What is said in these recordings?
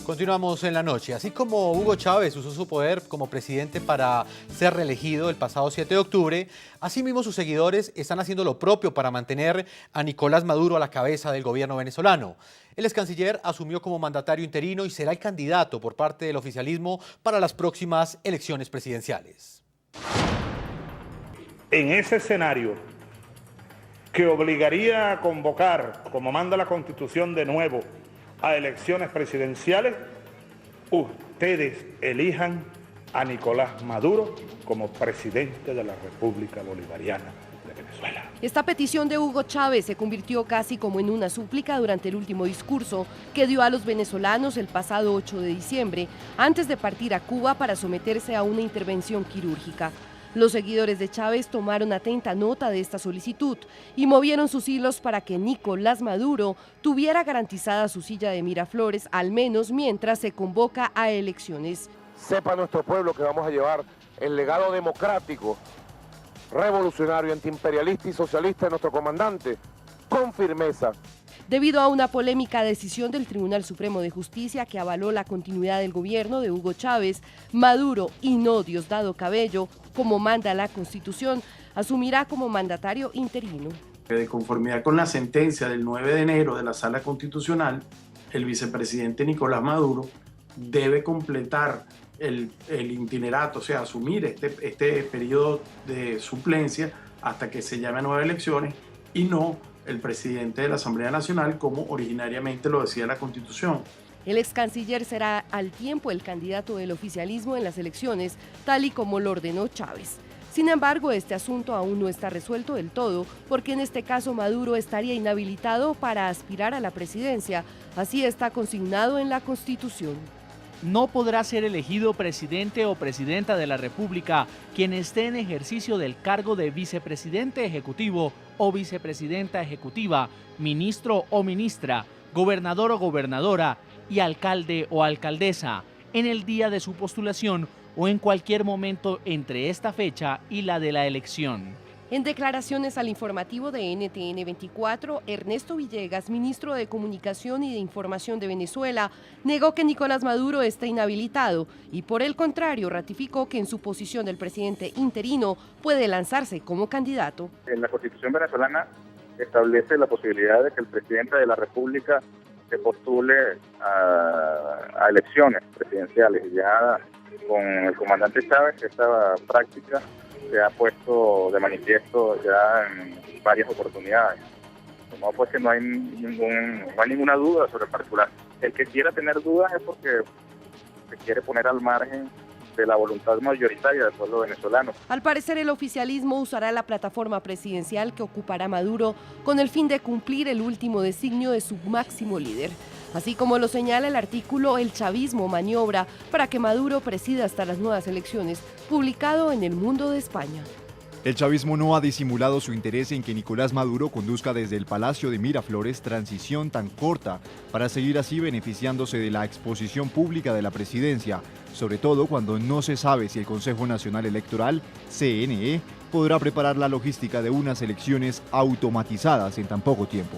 Continuamos en la noche. Así como Hugo Chávez usó su poder como presidente para ser reelegido el pasado 7 de octubre, asimismo sus seguidores están haciendo lo propio para mantener a Nicolás Maduro a la cabeza del gobierno venezolano. El ex canciller asumió como mandatario interino y será el candidato por parte del oficialismo para las próximas elecciones presidenciales. En ese escenario, que obligaría a convocar, como manda la Constitución de nuevo, a elecciones presidenciales, ustedes elijan a Nicolás Maduro como presidente de la República Bolivariana de Venezuela. Esta petición de Hugo Chávez se convirtió casi como en una súplica durante el último discurso que dio a los venezolanos el pasado 8 de diciembre, antes de partir a Cuba para someterse a una intervención quirúrgica. Los seguidores de Chávez tomaron atenta nota de esta solicitud y movieron sus hilos para que Nicolás Maduro tuviera garantizada su silla de Miraflores, al menos mientras se convoca a elecciones. Sepa nuestro pueblo que vamos a llevar el legado democrático, revolucionario, antiimperialista y socialista de nuestro comandante con firmeza. Debido a una polémica decisión del Tribunal Supremo de Justicia que avaló la continuidad del gobierno de Hugo Chávez, Maduro y no Diosdado Cabello, como manda la Constitución, asumirá como mandatario interino. De conformidad con la sentencia del 9 de enero de la Sala Constitucional, el vicepresidente Nicolás Maduro debe completar el itinerato, o sea, asumir este periodo de suplencia hasta que se llame a nuevas elecciones y no el presidente de la Asamblea Nacional, como originariamente lo decía la Constitución. El ex canciller será al tiempo el candidato del oficialismo en las elecciones, tal y como lo ordenó Chávez. Sin embargo, este asunto aún no está resuelto del todo, porque en este caso Maduro estaría inhabilitado para aspirar a la presidencia. Así está consignado en la Constitución. No podrá ser elegido presidente o presidenta de la República quien esté en ejercicio del cargo de vicepresidente ejecutivo o vicepresidenta ejecutiva, ministro o ministra, gobernador o gobernadora y alcalde o alcaldesa en el día de su postulación o en cualquier momento entre esta fecha y la de la elección. En declaraciones al informativo de NTN 24, Ernesto Villegas, ministro de Comunicación y de Información de Venezuela, negó que Nicolás Maduro esté inhabilitado y por el contrario ratificó que en su posición del presidente interino puede lanzarse como candidato. En la Constitución venezolana establece la posibilidad de que el presidente de la República se postule a elecciones presidenciales. Ya con el comandante Chávez esta práctica se ha puesto de manifiesto ya en varias oportunidades. De modo pues que no hay ninguna duda sobre el particular. El que quiera tener dudas es porque se quiere poner al margen de la voluntad mayoritaria del pueblo venezolano. Al parecer, el oficialismo usará la plataforma presidencial que ocupará Maduro con el fin de cumplir el último designio de su máximo líder. Así como lo señala el artículo El chavismo maniobra para que Maduro presida hasta las nuevas elecciones, publicado en El Mundo de España. El chavismo no ha disimulado su interés en que Nicolás Maduro conduzca desde el Palacio de Miraflores transición tan corta para seguir así beneficiándose de la exposición pública de la presidencia, sobre todo cuando no se sabe si el Consejo Nacional Electoral, CNE, podrá preparar la logística de unas elecciones automatizadas en tan poco tiempo.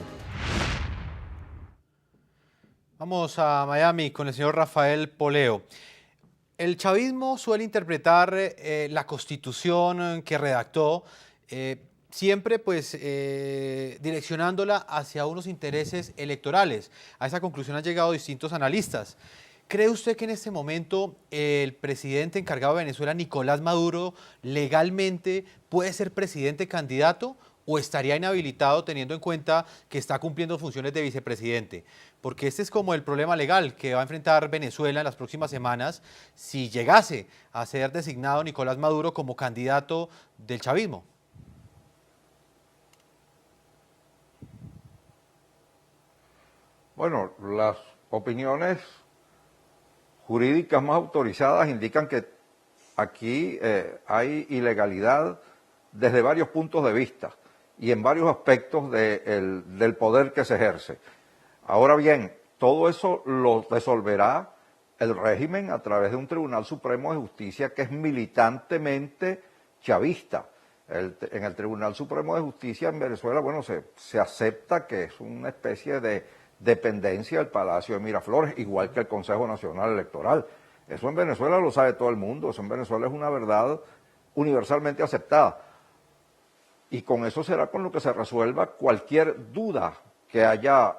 Vamos a Miami con el señor Rafael Poleo. El chavismo suele interpretar la Constitución que redactó siempre pues direccionándola hacia unos intereses electorales. A esa conclusión han llegado distintos analistas. ¿Cree usted que en este momento el presidente encargado de Venezuela, Nicolás Maduro, legalmente puede ser presidente candidato o estaría inhabilitado teniendo en cuenta que está cumpliendo funciones de vicepresidente? Porque este es como el problema legal que va a enfrentar Venezuela en las próximas semanas si llegase a ser designado Nicolás Maduro como candidato del chavismo. Bueno, las opiniones jurídicas más autorizadas indican que aquí hay ilegalidad desde varios puntos de vista y en varios aspectos del poder que se ejerce. Ahora bien, todo eso lo resolverá el régimen a través de un Tribunal Supremo de Justicia que es militantemente chavista. En el Tribunal Supremo de Justicia en Venezuela, bueno, se acepta que es una especie de dependencia del Palacio de Miraflores, igual que el Consejo Nacional Electoral. Eso en Venezuela lo sabe todo el mundo, eso en Venezuela es una verdad universalmente aceptada. Y con eso será con lo que se resuelva cualquier duda que haya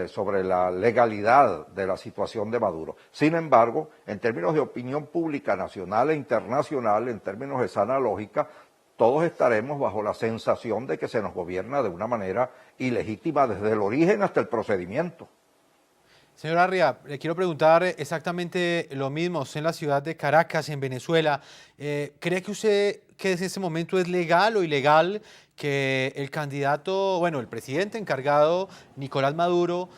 sobre la legalidad de la situación de Maduro. Sin embargo, en términos de opinión pública nacional e internacional, en términos de sana lógica, todos estaremos bajo la sensación de que se nos gobierna de una manera ilegítima desde el origen hasta el procedimiento. Señor Arria, le quiero preguntar exactamente lo mismo. Usted en la ciudad de Caracas, en Venezuela, ¿cree que usted que en ese momento es legal o ilegal que el candidato, bueno, el presidente encargado, Nicolás Maduro,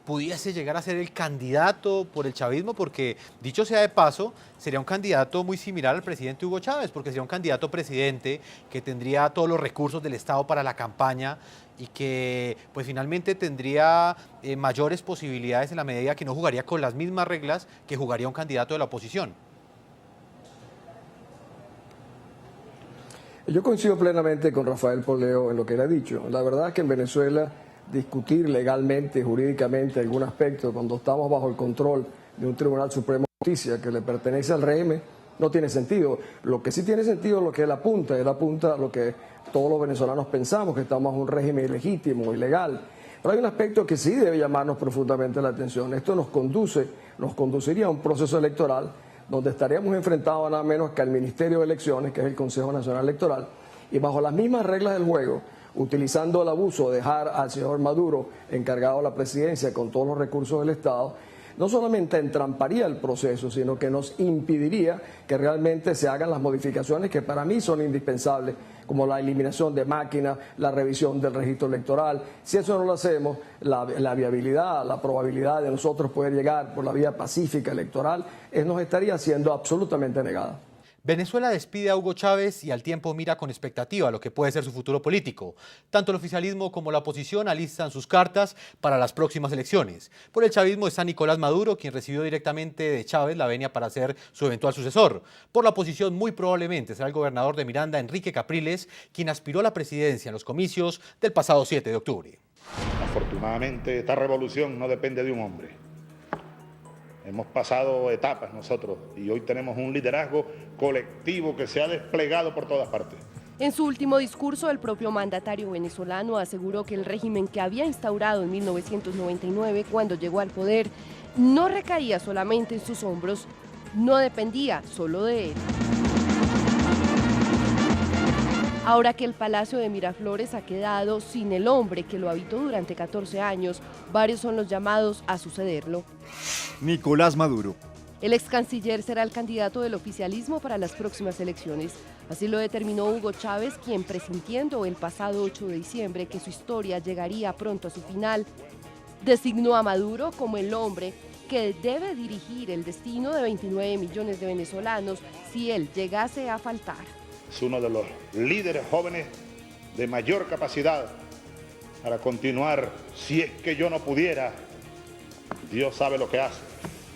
pudiese llegar a ser el candidato por el chavismo? Porque, dicho sea de paso, sería un candidato muy similar al presidente Hugo Chávez, porque sería un candidato presidente que tendría todos los recursos del Estado para la campaña y que pues finalmente tendría mayores posibilidades en la medida que no jugaría con las mismas reglas que jugaría un candidato de la oposición. Yo coincido plenamente con Rafael Poleo en lo que él ha dicho. La verdad es que en Venezuela discutir legalmente, jurídicamente algún aspecto cuando estamos bajo el control de un Tribunal Supremo de Justicia que le pertenece al régimen no tiene sentido. Lo que sí tiene sentido es lo que él apunta a lo que todos los venezolanos pensamos, que estamos en un régimen ilegítimo, ilegal. Pero hay un aspecto que sí debe llamarnos profundamente la atención. Esto nos conduciría a un proceso electoral donde estaríamos enfrentados nada menos que al Ministerio de Elecciones, que es el Consejo Nacional Electoral, y bajo las mismas reglas del juego, utilizando el abuso de dejar al señor Maduro encargado de la presidencia con todos los recursos del Estado, no solamente entramparía el proceso, sino que nos impediría que realmente se hagan las modificaciones que para mí son indispensables, como la eliminación de máquinas, la revisión del registro electoral. Si eso no lo hacemos, la viabilidad, la probabilidad de nosotros poder llegar por la vía pacífica electoral nos estaría siendo absolutamente negada. Venezuela despide a Hugo Chávez y al tiempo mira con expectativa lo que puede ser su futuro político. Tanto el oficialismo como la oposición alistan sus cartas para las próximas elecciones. Por el chavismo está Nicolás Maduro, quien recibió directamente de Chávez la venia para ser su eventual sucesor. Por la oposición, muy probablemente será el gobernador de Miranda, Enrique Capriles, quien aspiró a la presidencia en los comicios del pasado 7 de octubre. Afortunadamente, esta revolución no depende de un hombre. Hemos pasado etapas nosotros y hoy tenemos un liderazgo colectivo que se ha desplegado por todas partes. En su último discurso, el propio mandatario venezolano aseguró que el régimen que había instaurado en 1999, cuando llegó al poder, no recaía solamente en sus hombros, no dependía solo de él. Ahora que el Palacio de Miraflores ha quedado sin el hombre que lo habitó durante 14 años, varios son los llamados a sucederlo. Nicolás Maduro. El ex canciller será el candidato del oficialismo para las próximas elecciones. Así lo determinó Hugo Chávez, quien, presintiendo el pasado 8 de diciembre que su historia llegaría pronto a su final, designó a Maduro como el hombre que debe dirigir el destino de 29 millones de venezolanos si él llegase a faltar. Es uno de los líderes jóvenes de mayor capacidad para continuar. Si es que yo no pudiera, Dios sabe lo que hace.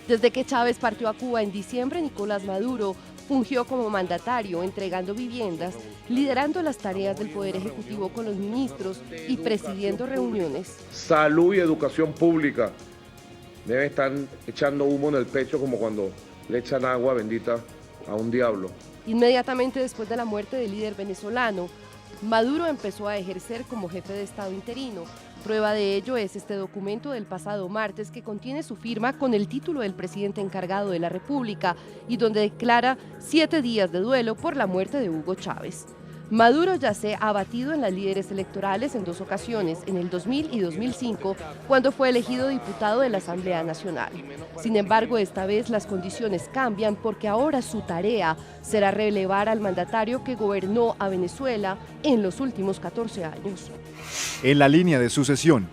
Desde que Chávez partió a Cuba en diciembre, Nicolás Maduro fungió como mandatario, entregando viviendas, liderando las tareas del Poder Ejecutivo con los ministros y presidiendo reuniones. Salud y educación pública deben estar echando humo en el pecho como cuando le echan agua bendita a un diablo. Inmediatamente después de la muerte del líder venezolano, Maduro empezó a ejercer como jefe de Estado interino. Prueba de ello es este documento del pasado martes que contiene su firma con el título del presidente encargado de la República y donde declara 7 días de duelo por la muerte de Hugo Chávez. Maduro ya se ha batido en las líderes electorales en 2 ocasiones, en el 2000 y 2005, cuando fue elegido diputado de la Asamblea Nacional. Sin embargo, esta vez las condiciones cambian porque ahora su tarea será relevar al mandatario que gobernó a Venezuela en los últimos 14 años. En la línea de sucesión.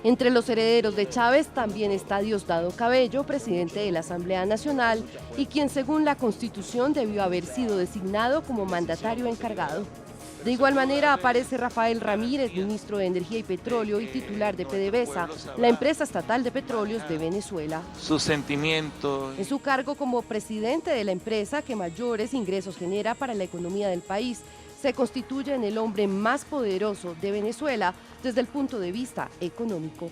Entre los herederos de Chávez también está Diosdado Cabello, presidente de la Asamblea Nacional, y quien según la Constitución debió haber sido designado como mandatario encargado. De igual manera aparece Rafael Ramírez, ministro de Energía y Petróleo y titular de PDVSA, la empresa estatal de petróleos de Venezuela. Sus sentimientos. En su cargo como presidente de la empresa que mayores ingresos genera para la economía del país, se constituye en el hombre más poderoso de Venezuela, desde el punto de vista económico.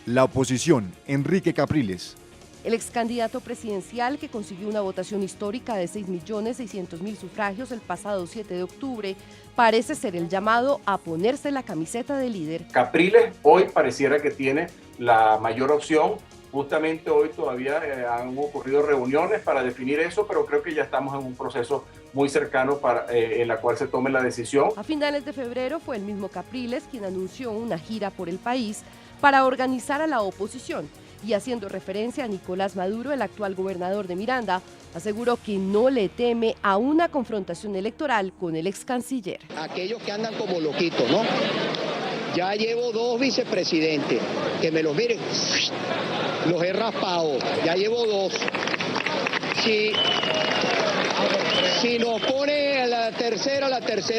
La oposición, Enrique Capriles. El ex candidato presidencial, que consiguió una votación histórica de 6.600.000 sufragios el pasado 7 de octubre, parece ser el llamado a ponerse la camiseta de líder. Capriles hoy pareciera que tiene la mayor opción. Justamente hoy todavía han ocurrido reuniones para definir eso, pero creo que ya estamos en un proceso muy cercano en la cual se tome la decisión. A finales de febrero fue el mismo Capriles quien anunció una gira por el país para organizar a la oposición. Y haciendo referencia a Nicolás Maduro, el actual gobernador de Miranda, aseguró que no le teme a una confrontación electoral con el ex canciller. Aquellos que andan como loquitos, ¿no? Ya llevo 2 vicepresidentes, que me los miren, los he raspado, ya llevo 2. Si nos pone la tercera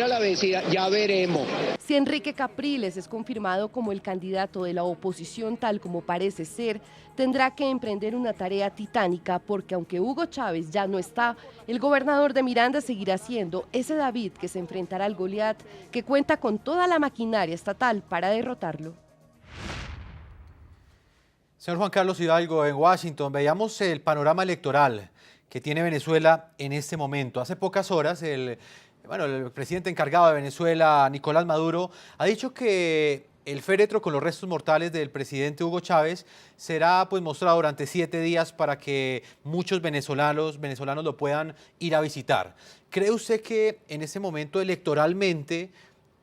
la vencida, ya veremos. Si Enrique Capriles es confirmado como el candidato de la oposición tal como parece ser, tendrá que emprender una tarea titánica porque aunque Hugo Chávez ya no está, el gobernador de Miranda seguirá siendo ese David que se enfrentará al Goliat, que cuenta con toda la maquinaria estatal para derrotarlo. Señor Juan Carlos Hidalgo, en Washington veíamos el panorama electoral que tiene Venezuela en este momento. Hace pocas horas el presidente encargado de Venezuela, Nicolás Maduro, ha dicho que el féretro con los restos mortales del presidente Hugo Chávez será mostrado durante 7 días para que muchos venezolanos lo puedan ir a visitar. ¿Cree usted que en ese momento electoralmente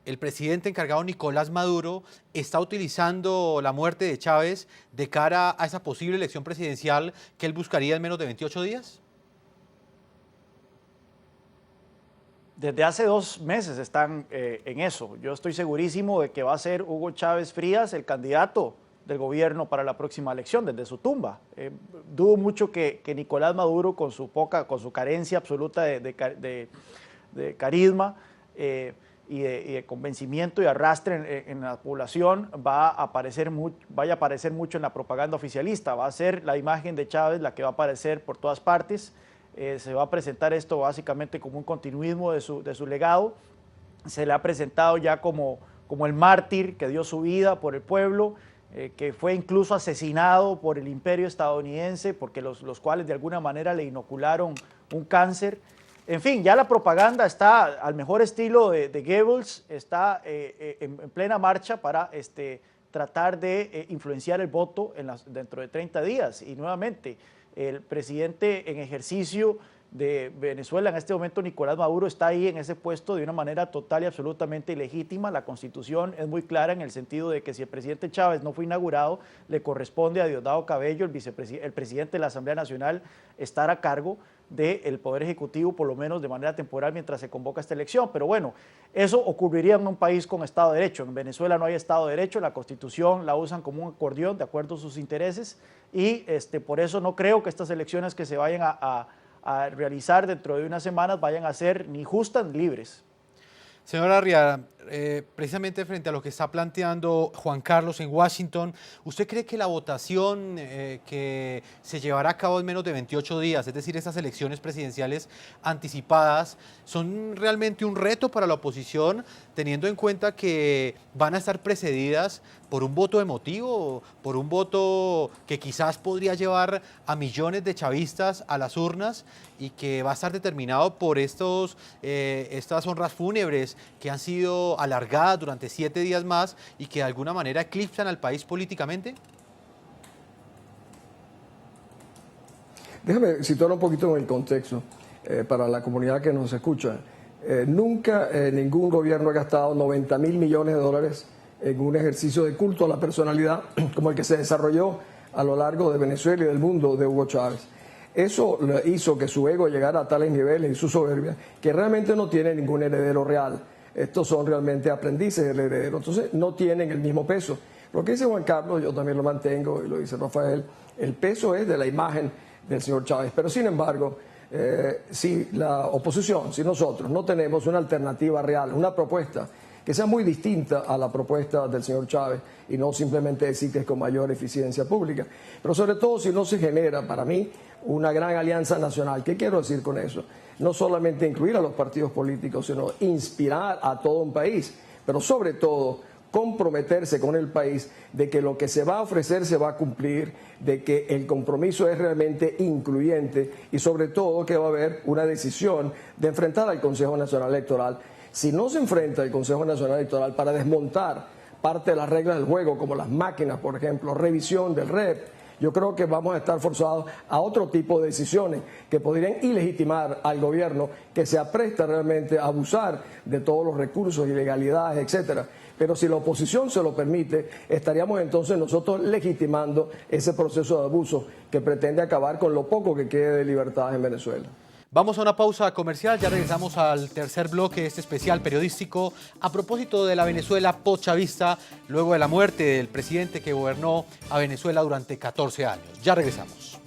el presidente encargado Nicolás Maduro está utilizando la muerte de Chávez de cara a esa posible elección presidencial que él buscaría en menos de 28 días? Desde hace 2 meses están en eso. Yo estoy segurísimo de que va a ser Hugo Chávez Frías el candidato del gobierno para la próxima elección, desde su tumba. Dudo mucho que Nicolás Maduro, con su carencia absoluta de carisma y de convencimiento y arrastre en la población, vaya a aparecer mucho en la propaganda oficialista. Va a ser la imagen de Chávez la que va a aparecer por todas partes. Se va a presentar esto básicamente como un continuismo de su legado. Se le ha presentado ya como el mártir que dio su vida por el pueblo, que fue incluso asesinado por el imperio estadounidense, porque los cuales de alguna manera le inocularon un cáncer. En fin, ya la propaganda está al mejor estilo de Goebbels, está en plena marcha para tratar de influenciar el voto dentro de 30 días. Y nuevamente, el presidente en ejercicio de Venezuela en este momento, Nicolás Maduro, está ahí en ese puesto de una manera total y absolutamente ilegítima. La Constitución es muy clara en el sentido de que si el presidente Chávez no fue inaugurado, le corresponde a Diosdado Cabello, el presidente de la Asamblea Nacional, estar a cargo del Poder Ejecutivo, por lo menos de manera temporal, mientras se convoca esta elección. Pero bueno, eso ocurriría en un país con Estado de Derecho. En Venezuela no hay Estado de Derecho, la Constitución la usan como un acordeón de acuerdo a sus intereses y por eso no creo que estas elecciones que se vayan a realizar dentro de unas semanas vayan a ser ni justas ni libres. Señora Arriaga, precisamente frente a lo que está planteando Juan Carlos en Washington, ¿usted cree que la votación que se llevará a cabo en menos de 28 días, es decir, estas elecciones presidenciales anticipadas, son realmente un reto para la oposición, teniendo en cuenta que van a estar precedidas por un voto emotivo, por un voto que quizás podría llevar a millones de chavistas a las urnas y que va a estar determinado por estas honras fúnebres que han sido alargadas durante 7 días más y que de alguna manera eclipsan al país políticamente? Déjame situar un poquito en el contexto para la comunidad que nos escucha. Nunca ningún gobierno ha gastado 90.000 millones de dólares en un ejercicio de culto a la personalidad como el que se desarrolló a lo largo de Venezuela y del mundo de Hugo Chávez. Eso hizo que su ego llegara a tales niveles y su soberbia que realmente no tiene ningún heredero real. Estos son realmente aprendices del heredero, entonces no tienen el mismo peso. Lo que dice Juan Carlos, yo también lo mantengo, y lo dice Rafael, el peso es de la imagen del señor Chávez. Pero sin embargo, si la oposición, si nosotros no tenemos una alternativa real, una propuesta que sea muy distinta a la propuesta del señor Chávez y no simplemente decir que es con mayor eficiencia pública, pero sobre todo si no se genera para mí una gran alianza nacional. ¿Qué quiero decir con eso? No solamente incluir a los partidos políticos, sino inspirar a todo un país, pero sobre todo comprometerse con el país de que lo que se va a ofrecer se va a cumplir, de que el compromiso es realmente incluyente y sobre todo que va a haber una decisión de enfrentar al Consejo Nacional Electoral. Si no se enfrenta el Consejo Nacional Electoral para desmontar parte de las reglas del juego, como las máquinas, por ejemplo, revisión del REP, yo creo que vamos a estar forzados a otro tipo de decisiones que podrían ilegitimar al gobierno que se apresta realmente a abusar de todos los recursos, ilegalidades, etcétera. Pero si la oposición se lo permite, estaríamos entonces nosotros legitimando ese proceso de abuso que pretende acabar con lo poco que quede de libertad en Venezuela. Vamos a una pausa comercial, ya regresamos al tercer bloque de este especial periodístico a propósito de la Venezuela postchavista, luego de la muerte del presidente que gobernó a Venezuela durante 14 años. Ya regresamos.